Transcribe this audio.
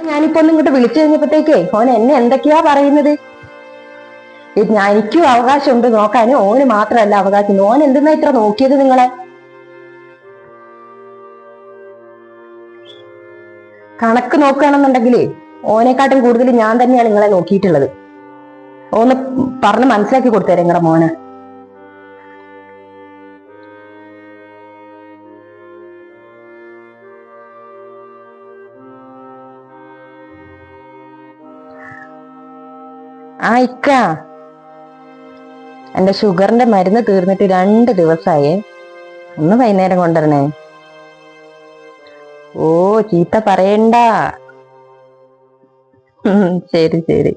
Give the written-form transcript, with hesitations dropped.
ഞാനിപ്പോ ഒന്ന് ഇങ്ങോട്ട് വിളിച്ചു കഴിഞ്ഞപ്പോഴത്തേക്കേ ഓൻ എന്നെ എന്തൊക്കെയാ പറയുന്നത്. എനിക്കും അവകാശമുണ്ട് നോക്കാന്, ഓന് മാത്രമല്ല അവകാശം. ഓൻ എന്തെന്നാ ഇത്ര നോക്കിയത് നിങ്ങളെ? കണക്ക് നോക്കുകയാണെന്നുണ്ടെങ്കിലേ ഓനെക്കാട്ടും കൂടുതൽ ഞാൻ തന്നെയാണ് നിങ്ങളെ നോക്കിയിട്ടുള്ളത്. ഒന്ന് പറഞ്ഞ് മനസ്സിലാക്കി കൊടുത്തേരെ നിങ്ങളുടെ മോനെ. ആ ഇക്ക, എന്റെ ഷുഗറിന്റെ മരുന്ന് തീർന്നിട്ട് 2 ദിവസമായേ. ഒന്ന് വൈകുന്നേരം കൊണ്ടുവരണേ. ഓ ചീത്ത പറയണ്ട. ശരി ശരി.